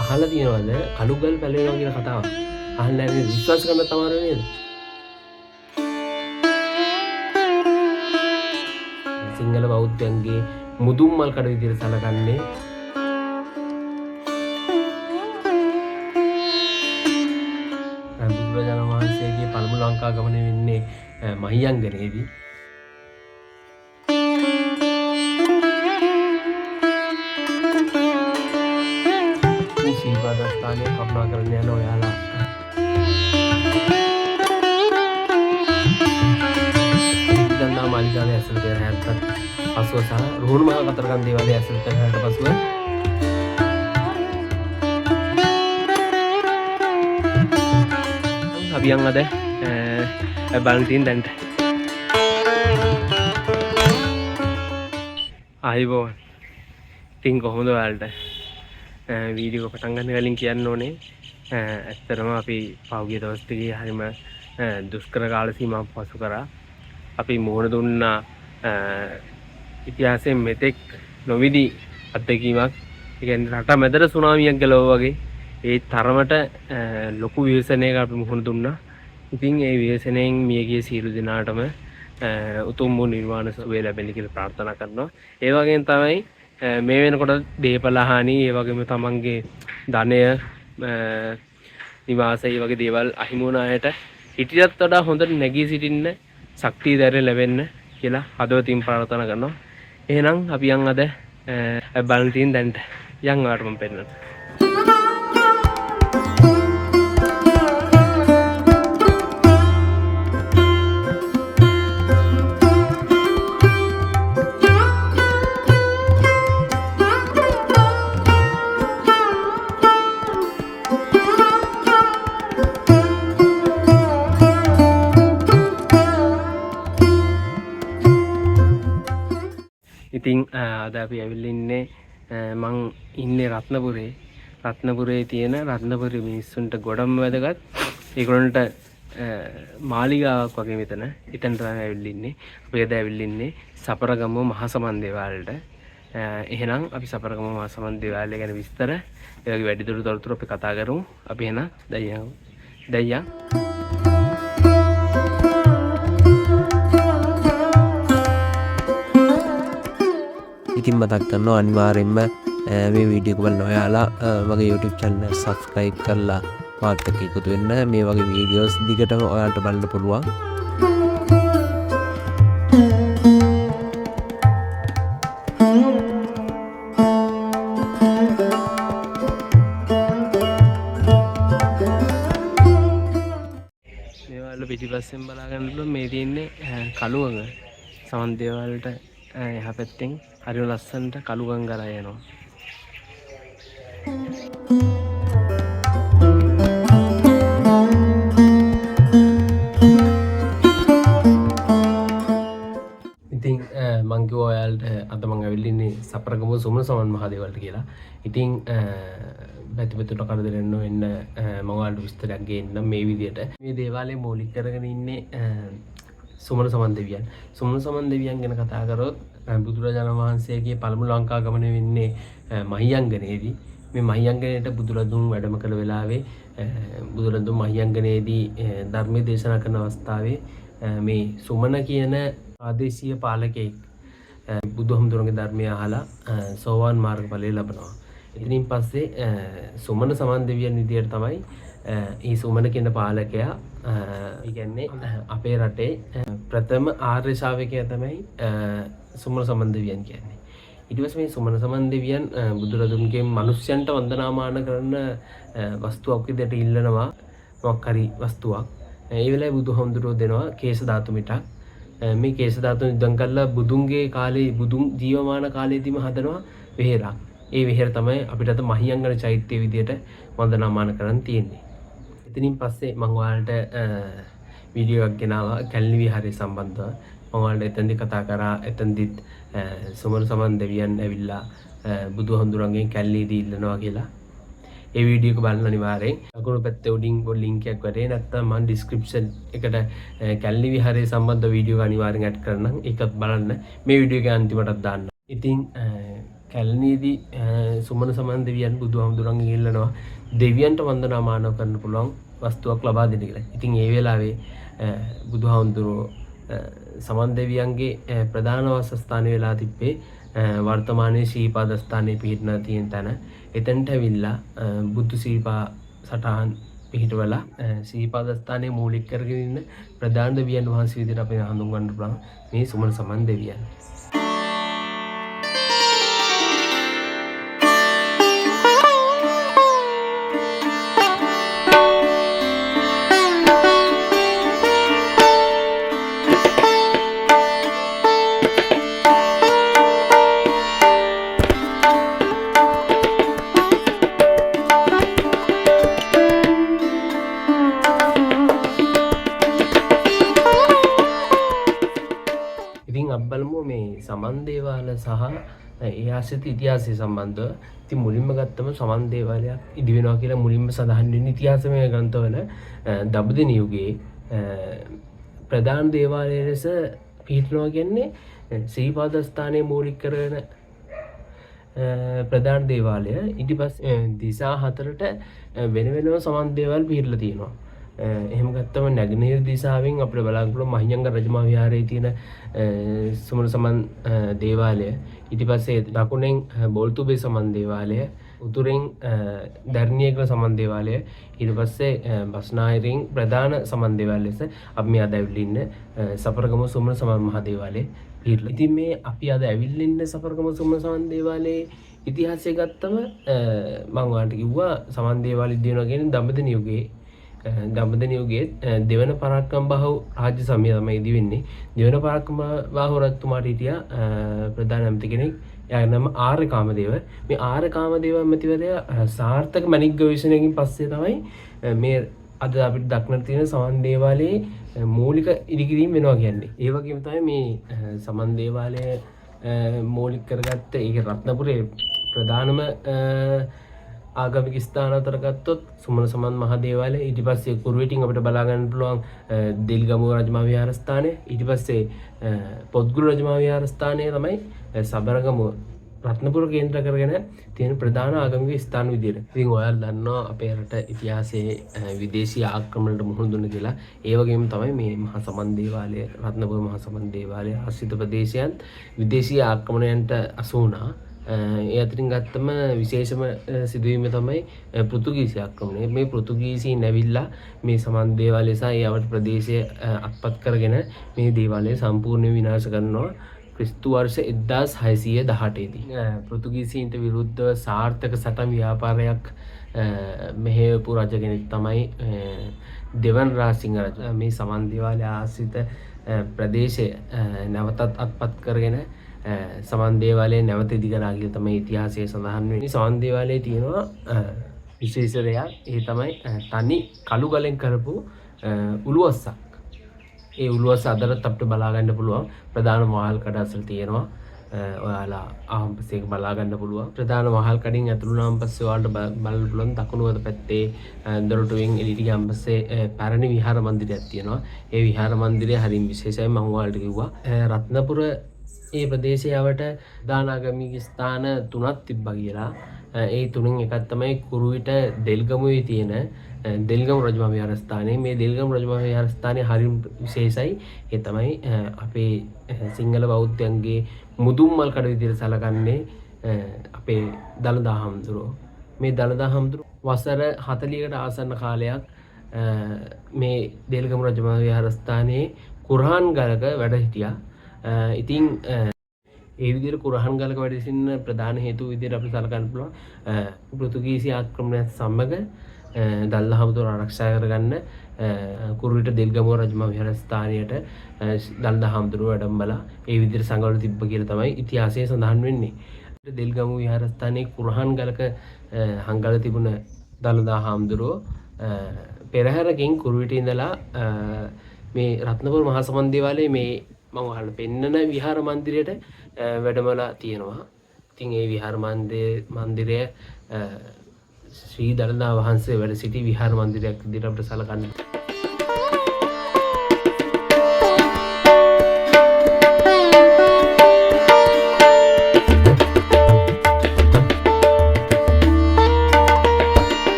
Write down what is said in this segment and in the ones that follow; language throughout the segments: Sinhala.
අහලා තියෙනවද කළුගල් පැලවෙනවා කියන කතාව? අහලා නැහැ නේද? විශ්වාස කරන්න තමයි නේද? සිංහල බෞද්ධයන්ගේ මුදුන් මල් කඩ විදිහට සැලකන්නේ බුදුරජාණන් වහන්සේගේ පළමු ලංකා ගමන වෙන්නේ මහියංගනේදී. ශීපාදස්ථානයේ කරුණා කරන්න යන ඔයාලා දන්නා මාලිගාවේ ඇසළ පෙර හැත්තත් පසුව සහ රුහුණු මහා කතරගම දේවාලයේ ඇසළ පෙර හැට පසුව අපි යන් අද බලන්න තියෙන දැන්ට ආයිබෝන්. ඉතින් කොහොමද ඔයාලට වීඩියෝ පටන් ගන්න කලින් කියන්න ඕනේ ඇත්තටම අපි පහුගිය දවස් ටිකේ හරිම දුෂ්කර කාල සීමාවක් පසු කරා. අපි මුහුණ දුන්නා ඉතිහාසයෙන් මෙතෙක් නොවිදි අත්දැකීමක්. ඒ කියන්නේ රට මැදට සුනාමියක් ගලවුවා වගේ ඒ තරමට ලොකු ව්‍යසනයක අපි මුහුණ දුන්නා. ඉතින් ඒ ව්‍යසනයෙන් මියගිය සියලු දෙනාටම උතුම් වූ නිර්වාණ සුවය ලැබෙන්න කියලා ප්‍රාර්ථනා කරනවා. ඒ වගේම තමයි මේ වෙනකොට දේපල හානි, ඒ වගේම තමන්ගේ ධනය, නිවාසය වගේ දේවල් අහිමි වුණ අයට හිටියත් වඩා හොඳට නැගී සිටින්න ශක්තිය ධෛර්යය ලැබෙන්න කියලා හදවතින් ප්‍රාර්ථනා කරනවා. එහෙනම් අපි යන් අද බලන්න තියෙන දැන්ට යන් ඔයාලට මම පෙන්නනවා. ඉතින් අද අපි ඇවිල්ලා ඉන්නේ මං ඉන්නේ රත්නපුරේ තියෙන රත්නපුරේ මිනිස්සුන්ට ගොඩම වැදගත් ඒගොල්ලන්ට මාලිගාවක් වගේ මෙතන. එතන තමයි ඇවිල්ලා ඉන්නේ. අපි අද ඇවිල්ලා ඉන්නේ සපරගමුව මහසමන් දේවාලයට. එහෙනම් අපි සපරගමුව මහසමන් දේවාලය ගැන විස්තර ඒ වගේ වැඩිදුර තොරතුරු අපි කතා කරමු. අපි එහෙනම් දැන් ඉතින් මතක් කරනවා අනිවාර්යෙන්ම මේ වීඩියෝ එක බලන ඔයාලා මගේ YouTube channel subscribe කරලා මාත් එක්ක එකතු වෙන්න. මේ වගේ වීඩියෝස් දිගටම ඔයාලට බලන්න පුළුවන්. මේවල පිටිපස්සෙන් බලා ගන්න පුළුවන් මේ තියෙන්නේ කළුවඟ සමන් දේවාලට එහා පැත්තෙන් හරිම ලස්සනට කළුගම් ගලා යනවා. ඉතින් මං කිව්වා ඔයාලට අද මං ඇවිල්ලා ඉන්නේ සපරගමුව සුමන සමන් මහදේවල්ට කියලා. ඉතින් පැතිපතුට කරදර එන්න මම ඔයාලට විස්තරයක් ගේන්නම් මේ විදියට. මේ දේවාලය මූලික කරගෙන ඉන්නේ සුමන සමන් දෙවියන්. සුමන සමන් දෙවියන් ගැන කතා කරොත් බුදුරජාණන් වහන්සේගේ පළමු ලංකා ගමන වෙන්නේ මහියංගනේදී. මේ මහියංගනයට බුදුරදුන් වැඩම කළ වෙලාවේ බුදුරදුන් මහියංගනේදී ධර්මයේ දේශනා කරන අවස්ථාවේ මේ සුමන කියන ආදේශීය පාලකෙක් බුදුහමඳුරන්ගේ ධර්මය අහලා සෝවාන් මාර්ගඵලය ලබනවා. ඉතින් පස්සේ සුමන සමන් දෙවියන් විදියට තමයි මේ සුමන කියන පාලකයා කියන්නේ අපේ රටේ ප්‍රථම ආර්ය ශ්‍රාවකයා තමයි සුමන සමන් දෙවියන් කියන්නේ. ඊට පස්සේ මේ සුමන සමන් දෙවියන් බුදුරදුන්ගේ මිනිස්යන්ට වන්දනාමාන කරන වස්තුවක් විදිහට ඉල්ලනවා මොකක් හරි වස්තුවක්. ඒ වෙලාවේ බුදුහමඳුරෝ දෙනවා කේශ ධාතු මිටක්. මේ කේශ ධාතු නිදන් කළා බුදුන්ගේ කාලේ බුදුන් ජීවමාන කාලේදීම හදනවා වෙහෙරක්. ඒ වෙහෙර තමයි අපිට අද මහියංගන චෛත්‍ය විදියට වන්දනාමාන කරන් තියෙන්නේ. එතනින් පස්සේ මම ඔයාලට වීඩියෝ එකක් ගෙනාවා කැලණි විහාරය සම්බන්ධව. මම ඔයාලට එතනදි කතා කරා එතනදිත් සුමන සමන් දෙවියන් ඇවිල්ලා බුදුහමඳුරන්ගෙන් කැලණිදී ඉල්ලනවා කියලා. ඒ වීඩියෝ එක බලන්න අනිවාර්යෙන්. අකුණු පැත්තේ උඩින් ලින්ක් එකක් වැඩේ නැත්නම් මම ඩිස්ක්‍රිප්ෂන් එකට කැලණි විහාරය සම්බන්ධ වීඩියෝ එක අනිවාර්යෙන් ඇඩ් කරනම් ඒකත් බලන්න. මේ වීඩියෝ එක අන්තිමටත් දාන්න. ඉතින් කැලණියේදී සුමන සමන් දෙවියන් බුදුහාමුදුරන්ගෙන් ඉල්ලනවා දෙවියන්ට වන්දනාමාන කරන්න පුළුවන් වස්තුවක් ලබා දෙන්න කියලා. ඉතින් ඒ වෙලාවේ බුදුහාමුදුරෝ සමන් දෙවියන්ගේ ප්‍රධාන වාසස්ථාන වෙලා තිබ්බේ වර්තමානයේ ශ්‍රීපාද ස්ථානයේ පිහිටන තියෙන තැන. එතනට ඇවිල්ලා බුදු ශ්‍රීපා සටහන් පිහිටවලා ශ්‍රීපාද ස්ථානයේ මූලික කරගෙන ඉන්න ප්‍රධාන දෙවියන් වහන්සේ විදිහට අපි හඳුන්වන්න පුළුවන් මේ සුමන සමන් දෙවියන්. බලමු මේ සමන් දේවාල සහ ඒ ආශ්‍රිත ඉතිහාසය සම්බන්ධව. ඉතින් මුලින්ම ගත්තම සමන් දේවාලයක් ඉදි වෙනවා කියලා මුලින්ම සඳහන් වෙන ඉතිහාසමය ග්‍රන්ථවල දඹදෙන යුගයේ ප්‍රධාන දේවාලය ලෙස පිහිටනවා කියන්නේ ශ්‍රීපාද ස්ථානයේ මූලික කරගෙන ප්‍රධාන දේවාලය. ඊට පස්සේ දිසා හතරට වෙන වෙනම සමන් දේවාල පිහිටලා තියෙනවා. එහෙම ගත්තම නැගෙනහිර දිසාවෙන් අපිට බලන්න පුළුවන් මහියංග රජමහා විහාරයේ තියෙන සුමන සමන් දේවාලය. ඊට පස්සේ දකුණෙන් බෝල්තුබේ සමන් දේවාලය, උතුරෙන් දර්ණියේගල සමන් දේවාලය, ඊට පස්සේ බස්නාහිරින් ප්‍රධාන සමන් දේවාලය ලෙස අපි මේ අද ඇවිල්ලා ඉන්න සපරගම සුමන සමන් මහා දේවාලය පිහිටලා. ඉතින් මේ අපි අද ඇවිල්ලා ඉන්න සපරගම සුමන සමන් දේවාලයේ ඉතිහාසය ගත්තම මම ඔයාලට කිව්වා සමන් දේවාලය දිනනවා කියන්නේ දඹදෙන යුගයේ දඹදෙන යුගයේ දෙවන පරාක්‍රම බාහු රාජ්‍ය සමය තමයි ඉදි වෙන්නේ. දෙවන පරාක්‍රම බාහු රජතුමාට හිටියා ප්‍රධාන ඇමති කෙනෙක්. එයාගේ නම ආර්ය කාමදේව. මේ ආර්ය කාමදේව ඇමතිවරයා සාර්ථක මණික් ගවේෂණයකින් පස්සේ තමයි මේ අද අපිට දක්නට තියෙන සමන් දේවාලයේ මූලික ඉදිකිරීම වෙනවා කියන්නේ. ඒ වගේම තමයි මේ සමන් දේවාලය මූලික කරගත්ත ඒක රත්නපුරේ ප්‍රධානම ආගමික ස්ථාන අතර ගත්තොත් සුමන සමන් මහා දේවාලය. ඊට පස්සේ කුරුවිටින් අපිට බලා ගන්න පුළුවන් දෙල්ගමුව රජමහා විහාරස්ථානය. ඊට පස්සේ පොත්ගුරු රජමහා විහාරස්ථානය තමයි සබරගමුව රත්නපුර කේන්ද්‍ර කරගෙන තියෙන ප්‍රධාන ආගමික ස්ථාන විදියට. ඉතින් ඔයාලා දන්නවා අපේ රට ඉතිහාසයේ විදේශීය ආක්‍රමණයට මුහුණ දුන්න කියලා. ඒ වගේම තමයි මේ මහා සමන් දේවාලය, රත්නපුර මහා සමන් දේවාලය ආශ්‍රිත ප්‍රදේශයන් විදේශීය ආක්‍රමණයන්ට අසු වුණා. ඒ අතරින් ගත්තම විශේෂම සිදුවීම තමයි පෘතුගීසි ආක්‍රමණය. මේ පෘතුගීසීන් ඇවිල්ලා මේ සමන් දේවාලය සහ ඒ අවට ප්‍රදේශය අත්පත් කරගෙන මේ දේවාලය සම්පූර්ණයෙන් විනාශ කරනවා ක්‍රිස්තු වර්ෂ 1618 දී. පෘතුගීසීන්ට විරුද්ධව සාර්ථක සටන් ව්‍යාපාරයක් මෙහෙයපු රජ කෙනෙක් තමයි දෙවන් රාජසිංහ රජ. මේ සමන් දේවාලය ආශ්‍රිත ප්‍රදේශය නැවතත් අත්පත් කරගෙන සමන් දේවාලය නැවත ඉදි කරා කියලා තමයි ඉතිහාසයේ සඳහන් වෙන්නේ. සමන් දේවාලයේ තියෙනවා විශේෂ දෙයක්. ඒ තමයි තනි කළු ගලෙන් කරපු උළුවස්සක්. ඒ උළුවස්ස අදටත් අපිට බලා ගන්න පුළුවන්. ප්‍රධාන මහල් කඩ අසල තියෙනවා. ඔයාලා ආම්පස්සේ බලා ගන්න පුළුවන්. ප්‍රධාන මහල් කඩින් ඇතුළු වුණාන් පස්සේ ඔයාලට බලන්න පුළුවන් දකුණු අත පැත්තේ දොරටුවෙන් එළියට ගියාන් පස්සේ පැරණි විහාර මන්දිරයක් තියෙනවා. ඒ විහාර මන්දිරය හරිම විශේෂයි. මම ඔයාලට කිව්වා රත්නපුර ඒ ප්‍රදේශයවට දානාගමික ස්ථාන 3ක් තිබ්බා කියලා. ඒ තුනෙන් එකක් තමයි කුරුවිට දෙල්ගමුවේ තියෙන දෙල්ගමු රජමහා විහාරස්ථානය. මේ දෙල්ගමු රජමහා විහාරස්ථානය හරිම විශේෂයි. ඒ තමයි අපේ සිංහල බෞද්ධයන්ගේ මුදුන්මල් කඩ විදිහට සැලකන්නේ අපේ දළදා හාමුදුරුවෝ. මේ දළදා හාමුදුරුවෝ වසර 40කට ආසන්න කාලයක් මේ දෙල්ගමු රජමහා විහාරස්ථානයේ කුරහන් ගලක වැඩ හිටියා. ඉතින් ඒ විදිහට කුරහන් ගලක වැඩ සිටින ප්‍රධාන හේතුව විදිහට අපිට සලකන්න පුළුවන් පෘතුගීසි ආක්‍රමණයත් සමග දළදා හාමුදුරුවෝ ආරක්ෂා කරගන්න කුරුවිට දෙල්ගමුව රජමහා විහාරස්ථානයට දළදා හාමුදුරුවෝ වැඩමලා ඒ විදිහට සංගවල තිබ්බ කියලා තමයි ඉතිහාසයේ සඳහන් වෙන්නේ. දෙල්ගමුව විහාරස්ථානයේ කුරහන් ගලක හංගල තිබුණ දළදා හාමුදුරුවෝ පෙරහැරකින් කුරුවිට ඉඳලා මේ රත්නපුර මහා සමන් දේවාලයේ මේ මම ඔයාලට පෙන්නන විහාර මන්දිරයට වැඩමලා තියෙනවා. ඉතින් ඒ විහාර මන්දිරය ශ්‍රී දළදා වහන්සේ වැඩ සිටි විහාර මන්දිරයක් විදිහට අපිට සලකන්න.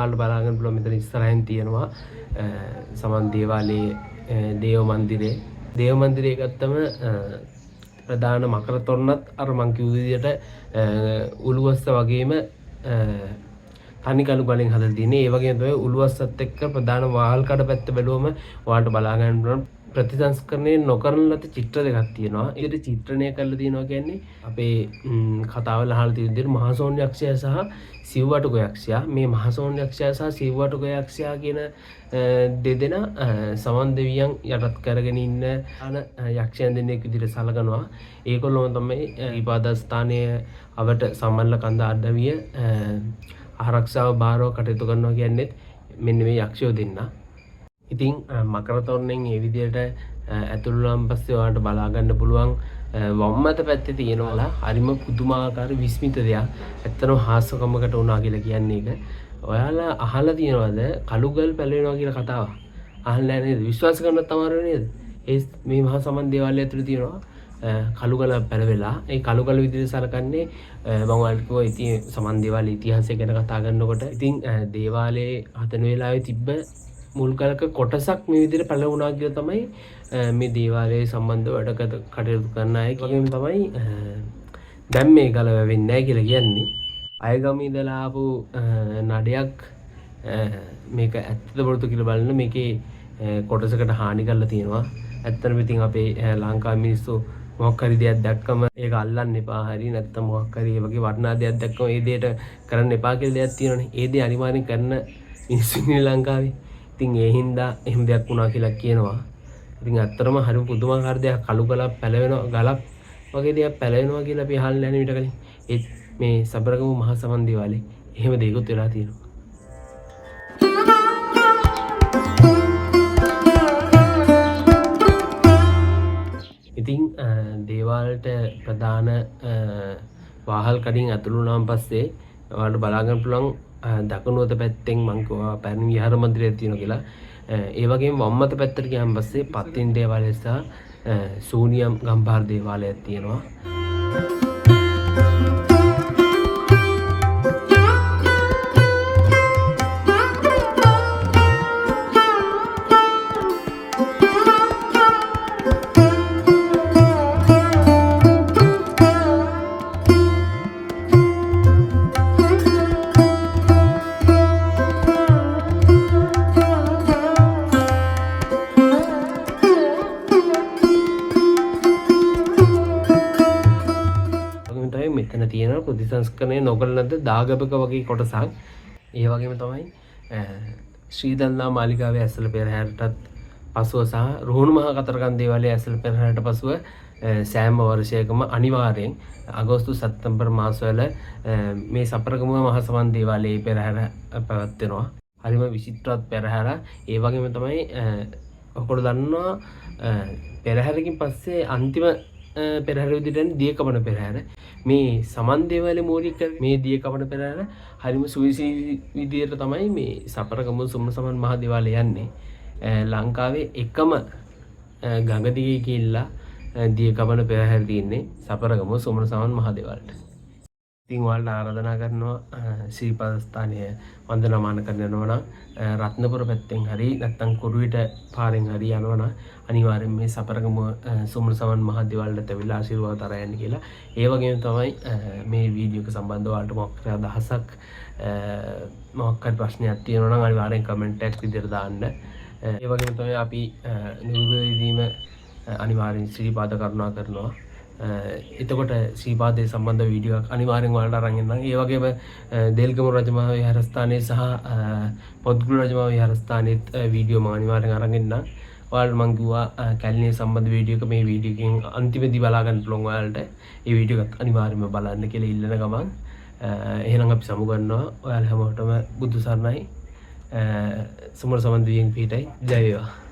ඔයාලට බලා ගන්න පුළුවන් මෙතන ඉස්සරහින් තියෙනවා සමන් දේවාලයේ දේව මන්දිරේ. දේව මන්දිරේ ගත්තම ප්‍රධාන මකර තොරණත් අර මං කිව්ව විදිහට උළුවස්ස වගේම තනි කළු ගලෙන් හදලා තියෙන්නේ. ඒ වගේම තමයි උළුවස්සත් එක්ක ප්‍රධාන වාහල් කඩ පැත්ත බැලුවම ඔයාලට බලා ගන්න පුළුවන් ප්‍රතිසංස්කරණය නොකරන ලද චිත්‍ර දෙකක් තියෙනවා. ඒකට චිත්‍රණය කරලා තියෙනවා කියන්නේ අපේ කතාවල අහලා තියෙන විදිහට මහසෝන් යක්ෂයා සහ සිව්වටුක යක්ෂයා. මේ මහසෝන් යක්ෂයා සහ සිව්වටුක යක්ෂයා කියන දෙදෙනා සමන් දෙවියන් යටත් කරගෙන ඉන්න යක්ෂයන් දෙන්නෙක් විදිහට සලකනවා. ඒගොල්ලෝ තමයි ඉපාදස්ථානයේ අවට සමල්ල කන්ද අඩවිය ආරක්ෂාව බාරව කටයුතු කරනවා කියන්නේ මෙන්න මේ යක්ෂයෝ දෙන්නා. ඉතින් මකර තොරණෙන් මේ විදිහට ඇතුළු වුණාන් පස්සේ ඔයාලට බලා ගන්න පුළුවන් වම්මත පැත්තේ තියෙනවා හරිම පුදුමාකාර විස්මිත දෙයක්. ඇත්තටම හාස්‍යකමකට වුණා කියලා කියන්නේ ඒක. ඔයාලා අහලා තියෙනවද කළුගල් පැලවෙනවා කියලා කතාව? අහලා නැහැ නේද? විශ්වාස කරන්නත් අමාරු නේද? ඒ මේ මහා සමන් දේවාලය ඇතුළේ තියෙනවා කළුගල පැලවෙලා. ඒ කළුගල විදිහට සලකන්නේ මම ඔයාලට කිව්වා ඉතින් සමන් දේවාලයේ ඉතිහාසය ගැන කතා කරනකොට ඉතින් දේවාලයේ හදන වෙලාවේ තිබ්බ මුල් කලක කොටසක් මේ විදිහට පැලවුණා කියලා තමයි මේ දේවාලයේ සම්බන්ධ වැඩ කටයුතු කරන අය කියමින් තමයි දැන් මේ ගල වැවෙන්නේ නැහැ කියලා කියන්නේ. අයගම ඉඳලා ආපු නඩයක් මේක ඇත්තද බොරුද කියලා බලන මේකේ කොටසකට හානි කරලා තියෙනවා. ඇත්තටම ඉතින් අපේ ලංකාවේ මිනිස්සු මොකක් හරි දෙයක් දැක්කම ඒක අල්ලන්න එපා. හරි නැත්නම් මොකක් හරි ඒ වගේ වටිනා දෙයක් දැක්කම ඒ දෙයට කරන්න එපා කියලා දෙයක් තියෙනවනේ. ඒ දේ අනිවාර්යෙන් කරන මිනිස්සු ඉන්නේ ලංකාවේ. ඉතින් ඒ හින්දා එහෙම දෙයක් වුණා කියලා කියනවා. ඉතින් ඇත්තටම හරිම පුදුමාකාර දෙයක් කළු ගලක් පැලවෙනවා ගලක් වගේ දෙයක් පැලවෙනවා කියලා අපි අහලා නැහැ ඊට කලින්. ඒත් මේ සබරගමු මහා සමන් දේවාලේ එහෙම දෙයක්ත් වෙලා තියෙනවා. ඉතින් දේවාලට ප්‍රධාන වාහල් කඩින් ඇතුළු වුණාන් පස්සේ ඔයාලට බලා ගන්න පුළුවන් දකුණු අත පැත්තෙන් මං කිව්වා පැරණි විහාර මන්දිරයක් තියෙනවා කියලා. ඒ වගේම වම් අත පැත්තට ගියාන් පස්සේ පත්තින් දේවාලය සහ සූනියම් ගම්භාර දේවාලයක් තියෙනවා. මෙතන තියෙන ප්‍රතිසංස්කරණය නොකරන ලද දාගබක වගේ කොටසක්. ඒ වගේම තමයි ශ්‍රී දල්නා මාලිගාවේ ඇසළ පෙරහැරටත් පසුව සහ රුහුණු මහා කතරගම දේවාලයේ ඇසළ පෙරහැරට පසුව සෑම වර්ෂයකම අනිවාර්යෙන් අගෝස්තු සැප්තැම්බර් මාසවල මේ සපරගමුව මහා සමන් දේවාලයේ පෙරහැර පැවැත්වෙනවා. හරිම විචිත්‍රවත් පෙරහැර. ඒ වගේම තමයි ඔයගොල්ලෝ දන්නවා පෙරහැරකින් පස්සේ අන්තිම පෙරහැර විදිහට දියකපන පෙරහැර. මේ සමන් දේවාලයේ මූලික මේ දියකපන පෙරහැර හරිම සුවිසී විදිහට තමයි මේ සපරගමුව සුමන සමන් මහා දේවාලය යන්නේ. ලංකාවේ එකම ගඟ දිගේ ගිහිල්ලා දියකපන පෙරහැර තියෙන්නේ සපරගමුව සුමන සමන් මහා දේවාලයට. ඉතින් ඔයාලට ආරාධනා කරනවා ශ්‍රීපාද ස්ථානයේ වන්දනාමාන කරනවා නම් රත්නපුර පැත්තෙන් හරි නැත්නම් කුරුවිට පාරෙන් හරි යනවා නම් අනිවාර්යෙන් මේ සපරගමුව සුමන සමන් මහා දේවාලයට ඇවිල්ලා ආශිර්වාද අරගෙන කියලා. ඒ වගේම තමයි මේ වීඩියෝ එක සම්බන්ධව ඔයාලට මොකක් හරි අදහසක් මොකක් හරි ප්‍රශ්නයක් තියෙනවා නම් අනිවාර්යෙන් කමෙන්ට් එකක් විදිහට දාන්න. ඒ වගේම තමයි අපි නිරුවදීම අනිවාර්යෙන් ශ්‍රීපාද කරුණා කරනවා. එතකොට ශ්‍රීපාදයේ සම්බන්ධ වීඩියෝ එකක් අනිවාර්යෙන් ඔයාලට අරන් එන්නම්. ඒ වගේම දෙල්ගම රජමහා විහාරස්ථානයේ සහ පොත්ගුරු රජමහා විහාරස්ථානයේත් වීඩියෝ මම අනිවාර්යෙන් අරන් එන්නම්. ඔයාලට මම කිව්වා කැලණිය සම්බන්ධ වීඩියෝ එක මේ වීඩියෝ එකෙන් අන්තිමදී බලා ගන්න පුළුවන් ඔයාලට. ඒ වීඩියෝ එකත් අනිවාර්යෙන්ම බලන්න කියලා ඉල්ලන ගමන් එහෙනම් අපි සමු ගන්නවා. ඔයාලා හැමෝටම බුදු සරණයි. සුමන සමන් දිවියෙන් පිටයි. ජය වේවා.